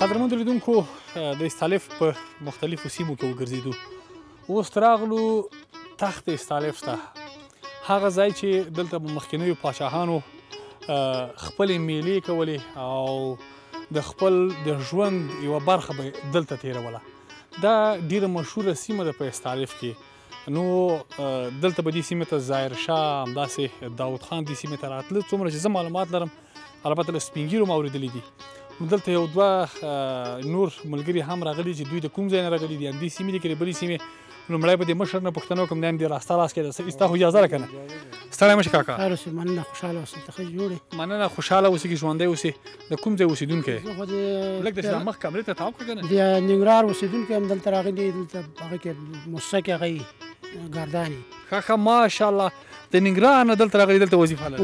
قدرمنو لیدونکو د استالف په مختلفو سیمو کې وګرځېدو. اوس راغلو تخت استالف ته، هغه ځای چې دلته به مخکینیو پاچاهانو خپلې میلې کولې او د خپل د ژوند یوه برخه به دلته تېروله. دا ډېره مشهوره سیمه ده په استالف کې. نو دلته به دې سیمې ته ظاهر شاه همداسې داود خان دې سیمې ته راتله. څومره چې زه معلومات لرم البته له سپین ږیرو ما اورېدلي دي. نو دلته یو دوه نور ملګري هم راغلي چې دوی د کوم ځای نه راغلي دي، همدې سیمې دي که د بلې سیمې. لومړی به د مشر نه پوښتنه وکړم، دی هم دې راسته لاس کې ستا خو اجازه ده که نه؟ ستړی مه شې کاکا. خیر اوسې، مننه، خوشحاله اوسې، ته ښه جوړ یې. مننه، خوشحاله اوسې که ژوندی اوسې. د کوم ځای اوسېدونکی یې؟ زه خو د لږ د مخ کمرې ته تاو کړه که نه؟ د ننګرهار اوسېدونکی یم. دلته راغلي، دلته هغه کې موسسه کې هغه یي ګردان یي. ښه ښه، ماشاءالله. د ننګرهار نه دلته راغلي، دلته وظیفه لري؟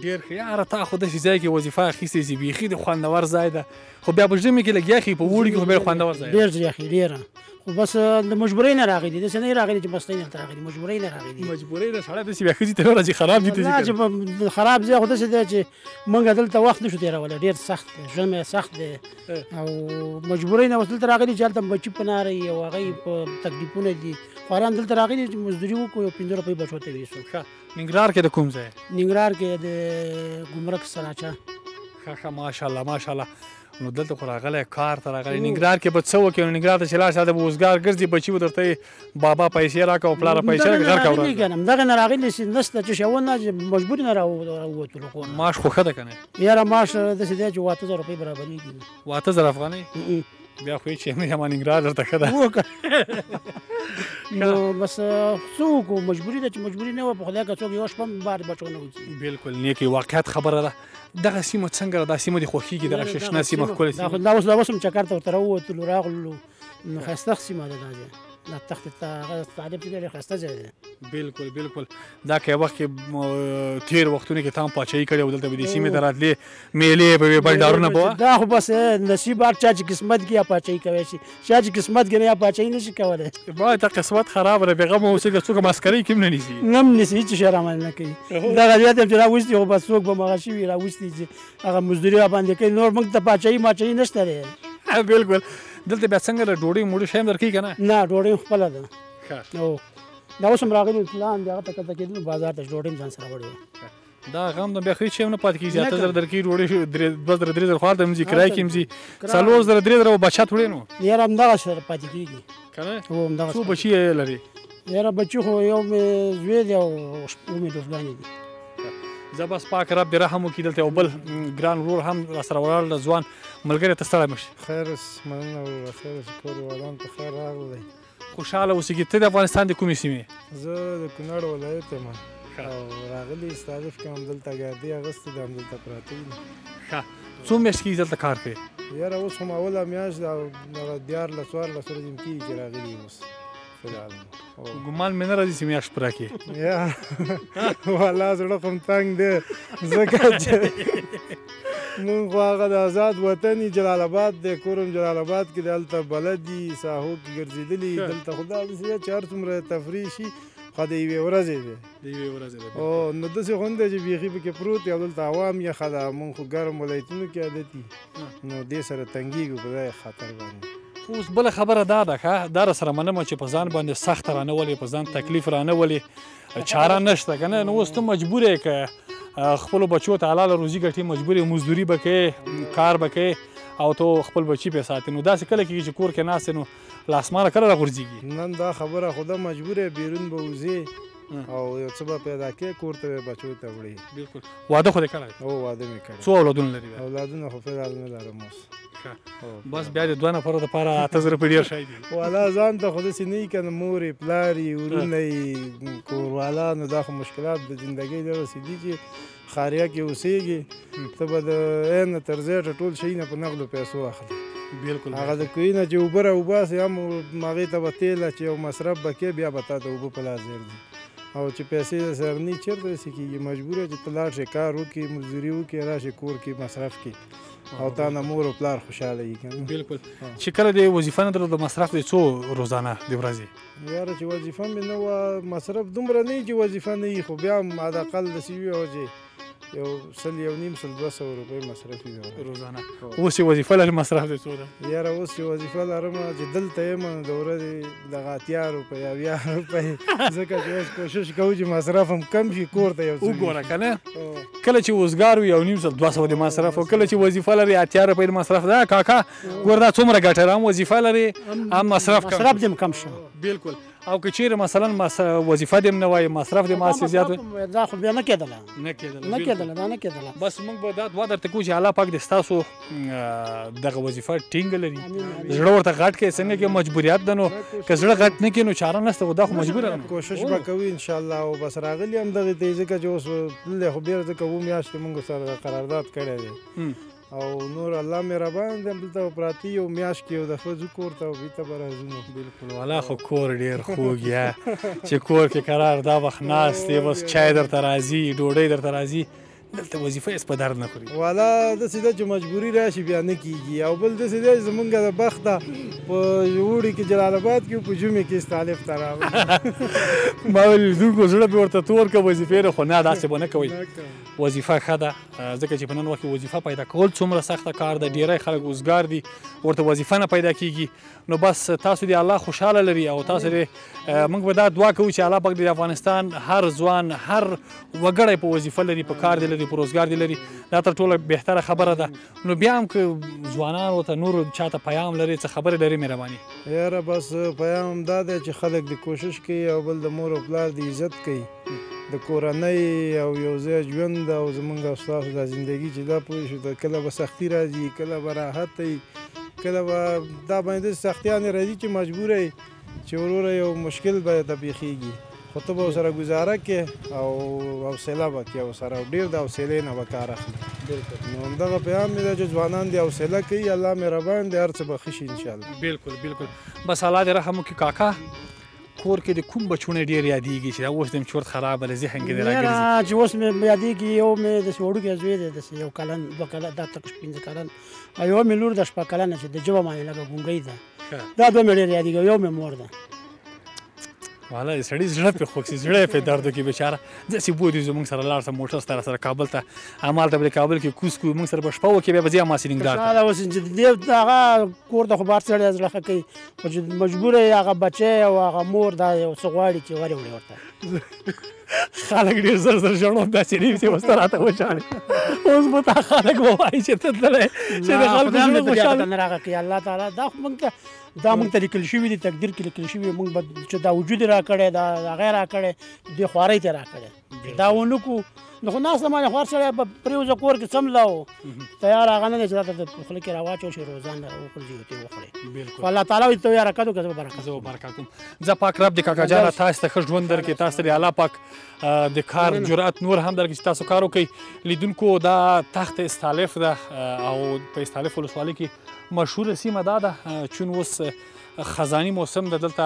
ډېر ښه. یاره تا خو داسې ځای کې وظیفه اخیستې چې بیخي د خوندور ځای ده. خو بیا په ژمي کې لږ یخي، په اوړي کې خو ډېر خوندور ځای ده. ډېر یخي، ډېره. خو بس د مجبورۍ نه راغلي، داسې نه راغلي چې مستۍ دلته راغلي، مجبورۍ نه راغلي. مجبورۍ نه سړی داسې بیا ښځې ته نه راځي، خراب دي ته نه چې خراب ځای خو داسې دی چې موږ دلته وخت نشو تېرولی، ډېر سخت دی، ژمی سخت دی. او مجبورۍ نه اوس دلته راغلي چې هلته بچي په ناره وي او هغه یې په تکلیفونه دي. خواران دلته راغلي چې مزدوري وکړو، یو 15 روپۍ بچو ته ویسو. ښه، ننګرهار کې د کوم ځای؟ ننګرهار کې د ګمرک سراچه. ښه ښه، ماشاءالله ماشاءالله. نو دلته خو راغلی کار ته راغلی. ننګرهار کې به څه وکړي؟ نو ننګرهار ته چې لاړ شي هلته به اوزګار ګرځي، بچي به درته بابا پیسې راکړه او پلاره پیسې راکړه، غر کوه. همدغه نه راغلي چې نسته چې شونه چې مجبور نه راووتلو کور نه. معاش خو ښه ده که نه؟ یاره معاش داسې دی چې 8000 روپۍ برابرېږي. 8000 افغانۍ؟ بیا خو هېڅ شی نه یم، ننګرهار درته ښه ده. نو بس څه وکړو، مجبوري ده چې مجبوري نه وه، په خدای که څوک یوه شپه هم بار بچو نه وځي. بلکل نیکې واقعیت خبره ده. دغه سیمه څنګه ده؟ دا سیمه دې خوښېږي؟ دغه شنه سیمه ښکلې سیمه؟ دا اوس هم چکر ته ورته راووتلو، راغلو. نو ښایسته سیمه ده دا ځای. دا تخت طالب چې دی ډېر ښایسته ځای دی. بلکل بلکل. دا که یو وخت کې تېر وختونو کې تا هم پاچاهي کړې وه، دلته به دې سیمې ته راتلې، میلې به وې، بنډارونه به وه. دا خو بس نصیب هر چا چې قسمت کې یا پاچاهي کوی شي، چا چې قسمت کې نه یا پاچاهي نه شي کولی. باید ته قسمت خراب ده، بېغمه اوسې که څوک مسکرۍ کې هم نه نیسي. نه هم نیسي، هېڅ شی رامنې نه کوي. دغه زیات یم چې راوستي خو بس څوک به مغه شوي راوستي چې هغه مزدوري راباندې کوي. نور موږ ته پاچاهي ماچاهي نشته دی. بلکل. دلته بیا څنګه د ډوډۍ موډۍ شی هم درکوي که نه؟ نه، ډوډۍ خپله ده. ښه. دا اوس هم راغلي پلان دی، هغه ته کته کېدلو بازار ته، ډوډۍ هم ځان سره وړې وه. دا غم ده، بیا خو هېڅ شی هم نه پاتې کېږي. 8000 درکوي ډوډۍ، 2000 3000 خو هلته هم ځي، کرایه کې هم ځي، 4000 3000 بچت وړې نو. یاره همدغه سره پاتې کېږي که نه؟ هو همدغه. څو بچي یې لري؟ یاره بچي خو یو مې زوی دی او اووه مې لورګانې دي. زه بس پاک رب دې رحم وکړي. دلته یو بل ګران ورور هم راسره ولاړ ده، ځوان ملګری، ته ستړی مه شې. خیر اوسې، مننه وروره، خیر اوسې، کور والان په خیر راغلی. خوشحاله اوسېږي. ته د افغانستان د کومې سیمې؟ زه د کونړ ولایت یم او راغلي استالف کې هم دلته ګاډي اغوستې ده، همدلته پراته دي. ښه. څو میاشتې کېږي دلته کار کوې؟ یاره اوس هم اوله میاشت ده او دغه 14 ورځې هم کېږي چې راغلي یم اوس فلحال. ګمان مې نه راځي چې میاشت پوره کړې. یا والله زړه خو م تنګ دی، ځکه چې مونږ خو هغه د آزاد وطن جلال آباد دی، کور هم جلال آباد کې دی، هلته بلد دي، ساحو کې ګرځېدلي. دلته خو دا داسې دی چې هر څومره تفریح شي خو د یوې ورځې دی. د یوې ورځې دی. او نو داسې خو نه دی چې بیخي پکې پروت دی او دلته هوا هم یخه ده. مونږ خو ګرم ولایتونو کې عادت دي، نو دې سره تنګېږو په دې خاطر باندې. اوس بله خبره دا ده، ښه، دا راسره منمه چې په ځان باندې سخته رانه ولې، په ځان تکلیف رانه ولې، چاره نشته که نه. نو اوس ته مجبور یې که خپلو بچو ته حلاله روزي ګټې، مجبور یې مزدوري به کوې، کار به کوې او ته خپل بچي پې ساتې. نو داسې کله کېږي چې کور کې ناست نو له اسمانه کله راغورځېږي؟ نن دا خبره خو ده، مجبور یې بیرون به وځې او یو څه به پیدا کې کور ته بچو ته وړي. بلکل. واده خو دې کړی؟ او واده مې کړی. څو اولادونه لري؟ اولادونه خو فلحال نه لرم اوس. بس بیا د 2 نفرو دپاره 8000 روپۍ ډېر شی دي. والله ځان ته خو داسې نه وي که نه، مور یې، پلار یې، ورونه یې، کوروالا. نو دا خو مشکلات د زندګۍ دغسې دي چې خاریه کې اوسېږي، ته به د عین تر زیاته ټول شی نه په نغدو پیسو اخلي. بلکل. هغه د کوهي نه چې اوبه راوباسې هم هغې ته به تیل چې یو مصرف به کوې، بیا به تا ته اوبه په لاس ګرځي. او چې پیسې د سره نه چېرته داسې کېږي، مجبوره چې ته لاړ شې، کار وکړې، مزدوري وکړې، راشې کور کې مصرف کړې او تا نه مور او پلار خوشحاله وي که نه. بلکل. چې کله د وظیفه نه درلوده، مصرف دی څو روزانه د ورځې؟ یاره چې وظیفه مې نه وه، مصرف دومره نه وي چې وظیفه نه وي، خو بیا هم حداقل داسې وي چې یو 100-1.5-200 روپۍ مصرف دي روزانه. اوس یې وظیفه لري مصرف دی څو ده؟ یاره اوس یې وظیفه لرم چې دلته یم نو د ورځې دغه 80 روپۍ 80 روپۍ ځکه چې اوس کوشش کوو چې مصرف هم کم شي کور ته یو څه وګوره که نه کله چې اوزګار وي 1.5-200 د مصرف او کله چې وظیفه لري 80 روپۍ د مصرف ده کاکا ګوره دا څومره ګټه ده هم وظیفه لري هم مصرف دې هم کم شو. بالکل. او که چیرې مثلا وظیفه دې هم نه وای مصرف دې ماسې زیات دا خو بیا نه کېدله دا نه کېدله. بس موږ به دا دعا درته کوو چې الله پاک دې ستاسو دغه وظیفه ټینګه لري زړه ورته غټ کړي څنګه کې مجبوریت ده نو که زړه غټ نه کړي نو چاره نشته خو دا خو مجبوره ده. کوشش به کوو انشاءالله او بس راغلي هم دغې ته ځکه چې اوس تللی خو بېرته ځکه 2 میاشتې موږ سره قرارداد کړی دی او نور الله مهربان دی دلته پراته یو میاشت کې یو دفعه ځو کور ته او بېرته به راځو. بالکل والا خو کور ډېر خوږ یا چې کور کې قرار دا وخت ناست دی بس چای درته راځي ډوډۍ درته راځي دلته وظیفه هېڅ په درد نه خوري. والا داسې ده چې مجبوري راشي بیا نه کېږي او بل داسې دی چې زمونږ د بخته په اوړي کې جلال آباد کې په ژمي کې استالف ته راغلو ما ویل لیدونکو زړه مې ورته تور که وظیفې خو نه داسې به نه کوئ. وظیفه ښه ده ځکه چې په نن وخت کې وظیفه پیدا کول څومره سخته کار ده ډېری خلک اوزګار دي ورته وظیفه نه پیدا کېږي نو بس تاسو دې الله خوشحاله لري او تاسو دې موږ به دا دعا کوو چې الله پاک د افغانستان هر ځوان هر وګړی په وظیفه لري په کار دې لري په روزګار دې لري دا تر ټوله بهتره خبره ده. نو بیا هم که ځوانان ورته نور چاته پیام لري څه خبرې لري مهرباني؟ یاره بس پیام هم دا دی چې خلک دې کوشش کوي او بل د مور او پلار دې عزت کوي د کورنۍ او یو ځای ژوند او زمونږ او ستاسو دا زندګي چې دا پوه شو کله به سختي راځي کله به راحت وي کله به دا باندې سختیانې راځي چې مجبوره یې چې وروره یو مشکل به ته پېښېږي خو ته به ورسره ګزاره کې او حوصله به کوې ورسره او ډېر د حوصلې نه به کار اخلي. نو همدغه پیغام مې ده چې ځوانان دې حوصله کوي الله مهربان دی هر څه به ښه شي انشاءالله. بالکل بس الله دې رحم وکړي کاکا کور کې د کوم بچونه ډېر یادېږي چې دا اوس دې چورت خرابه د ذهن کې دې راګرځي؟ چې اوس مې یادېږي یو مې داسې وړوکی زوی دی داسې 1 کلن 2 کلن دا تک 15 کلن او یوه مې لور ده 6 کلنه چې د ژبه باندې لږه ګونګۍ ده دا 2 مې ډېر یادېږي یو مې مور ده. والا د سړي زړه پرې خوږ شي زړه یې پرې درد وکړي بېچاره داسې بودي زموږ سره لاړ شه موټر سره کابل ته همالته به د کابل کې کوز کړو موږ سره به شپه وکړي بیا به ځي ماسینګدار ته اوس چې دې هغه کور ته خو بار سړی زړه ښه کوي خو چې مجبوره یې هغه بچی او هغه مور دا یو څه غواړي چې ورې وړي ورته خلک ډېر زر ژړو داسې نه وي چې اوس ته راته وژاړي اوس به تا خلک ووایي چې ته تللی چې د خلکو زړه خوشحاله نه راغلی کوي الله تعالی دا خو موږ ته دا موږ ته لیکل شوي دي تقدیر کې لیکل شوي موږ به چې دا وجود یې راکړی دا هغه یې راکړی دې خوارۍ ته یې راکړی دا ونه کړو نو خو ناسته باندې خوار سړی به پرېوځه کور کې څمله و تیار هغه نه دی چې راته د خوله کې راواچو شي روزانه وخورځي او ترې وخورې خو الله تعالی وایي ته یې حرکت وکړه زه به برکت کوم. زه پاک رب دې کاکا جانه تاسو ته ښه ژوند درکړي تاسو ته دې الله پاک د کار جرأت نور هم درکړي چې تاسو کار وکړئ. لیدونکو دا تخت استالف ده او په استالف ولسوالۍ کې مشهوره سیمه دا ده چون اوس خزاني موسم ده دلته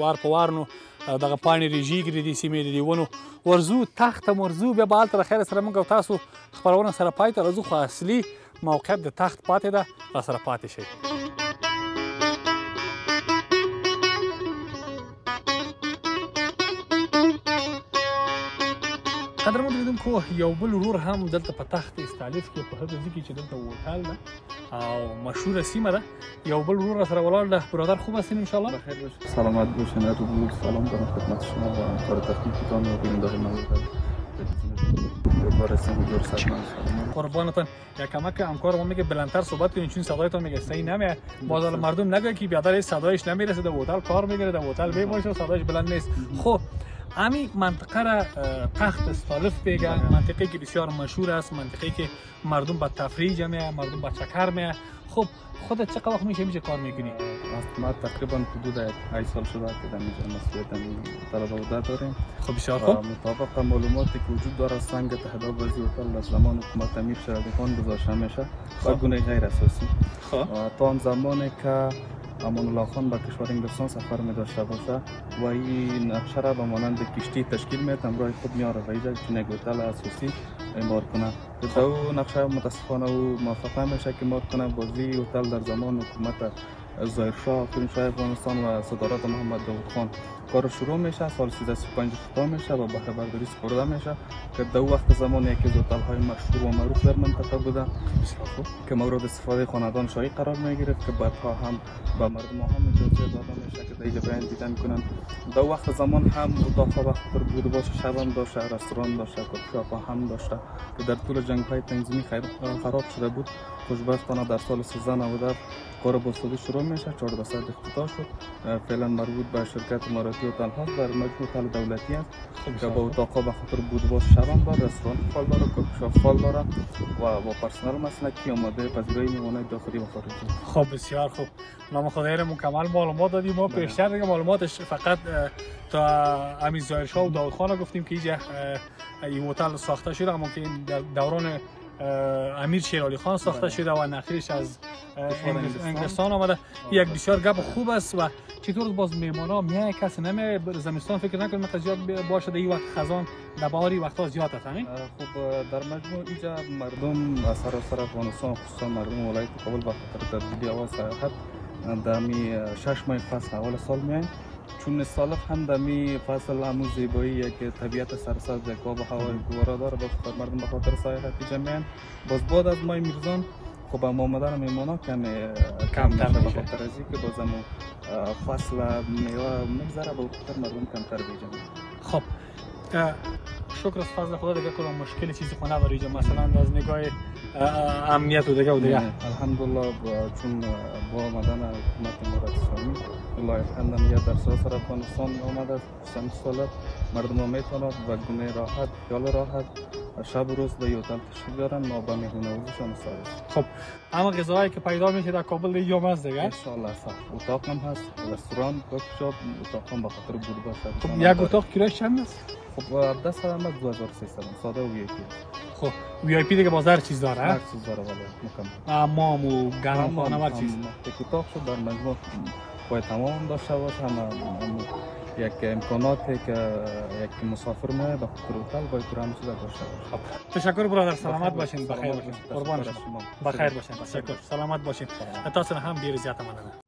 وار په وار نو دغه پاڼې ریژېږي د دې سیمې د دې ونو ورځو تخت هم ورځو بیا به هلته د خیر سره موږ او تاسو خپرونه سره پای ته راځو خو اصلي موقعیت د تخت پاتې ده راسره پاتې شئ. قدرمنو لیدونکو یو بل ورور هم دلته په تخت استالف کې په هغه ځای کې چې دلته هوټل ده او مشهوره سیمه ده یو بل ورور راسره ولاړ ده. برادر خوب هستین انشاءالله؟ بخیر باشید. سلامت باشین. سلام دارم خدمت شما و همکار تخنیکتان و بیننده مملکت. قربانتان یا کمک همکار ما میگه بلندتر صحبت کنین چون صدایتان میگه صحیح نمیاد باز مردم نگه که بیادر صدایش نمیرسه در هتل کار میگیره در هتل بیماشه و صدایش بلند نیست. خب همین منطقه را تخت استالف میگن منطقه‌ای که بسیار مشهور است منطقه‌ای که مردم با تفریح جمعه مردم با چکر میه. خب خودت چه وقت میشه کار میکنی؟ ما تقریبا حدود 8 سال شده که در اینجا مسئولیت طلبه بوده داریم. خب بسیار خوب. مطابق معلوماتی که وجود داره سنگ تهداب وزی هتل از زمان حکومت امیر شرابیخان گذاشته میشه و گونه غیر اساسی. خب تا آن زمانی که امان الله خان به کشور انگلستان سفر می داشته باشه و این نقشه را به مانند کشتی تشکیل میده همراه خود میاره و اینجا که یک هتل اساسی امار کنه. تو نقشه متاسفانه او موفق نمیشه که امار کنه بازی هتل در زمان حکومت ظاهرشاه آخرین شاه افغانستان و صدارت محمد داود خان کار شروع میشه. سال 1335 افتتاح میشه و بهره برداری سپرده میشه که در وقت زمان یکی از هتل‌های مشهور و معروف در منطقه بوده که مورد استفاده خاندان شاهی قرار میگرفت که بعدها هم به مردم هم اجازه داده میشه که در اینجا بیان دیدن کنن. در وقت زمان هم اتاق‌ها به خاطر بود باشه، شب هم داشته، رستوران داشته، کافی‌شاپ هم داشته که در طول جنگ‌های تنظیمی خراب شده بود. خوشبختانه در سال 1397 کار بازسازی شروع میشه، 14 ساعت افتتاح شد. فعلا مربوط به شرکت اماراتی هتل هاست، در مجموع هتل دولتی است که با اتاق‌ها به خاطر بود باش شب هم داره، رستوران فعال داره، کافی‌شاپ فعال داره و با پرسنل مسلکی آماده پذیرایی میمونه داخلی و خارجی. خب بسیار خوب، نام خدای را مکمل معلومات دادیم. ما پیشتر دیگه معلوماتش فقط تا امیر ظاهرشاه و داود خان گفتیم که اینجا این هتل ساخته شده، اما که در دوران امیر شیرعلی خان ساخته شده و نخیرش از انگلستان آمده. یک بسیار گپ خوب است. و چطور باز میمانا میای کسی نمیای زمستان فکر نکنم که زیاد باشه، در این وقت خزان در بهاری وقتا زیاد است همین؟ خب در مجموع اینجا مردم از سراسر افغانستان خصوصا مردم ولایت کابل به خاطر تبدیلی هوا سیاحت در می 6 ماه فصل اول سال میایم، چون سالف هم در می فصل همون زیبایی که طبیعت سرسبز یک آب و هوای گوارا داره، به خاطر مردم به خاطر سیاحت جمعیان. باز بعد از ماه میرزان خب آمدن میمانا کمتر به خاطر از اینکه بازم فصل میوه میگذره، به خاطر مردم کمتر بیجن. خب شکر از فضل خدا دیگه کدام مشکل چیزی خونه داری اینجا مثلا از نگاه امنیت و دیگه الحمدلله چون با آمدن حکومت امارات اسلامی الله الحمد یا در سراسر افغانستان آمده سمت سالت مردم میتونند و گونه راحت خیال راحت شب و روز در هتل تشریف بیارن ما به مهمونوازیشان مستعد. خب اما غذاهایی که پیدا میشه در کابل دیگه هم هست دیگه ان شاء الله صح اتاق هم هست، رستوران، کافی‌شاپ، اتاق هم به خاطر بود باشه. خب یک اتاق کرایش چند است؟ خب 10 سال هم 2300 ساده و وی آی پی. خب وی آی پی دیگه باز هر چیز داره هر چیز داره ولی مکمل حمام و گرمخانه و هر چیز. یک اتاق شد در مجموع باید تمام داشته باشه، هم یک امکاناتی که یک مسافر میاد به خاطر هتل باید همه چیز داشته باشه. خب تشکر برادر، سلامت باشین، بخیر باشین، قربان شما، بخیر باشین، تشکر، سلامت باشین. تاسو هم ډیر زیاته مننه.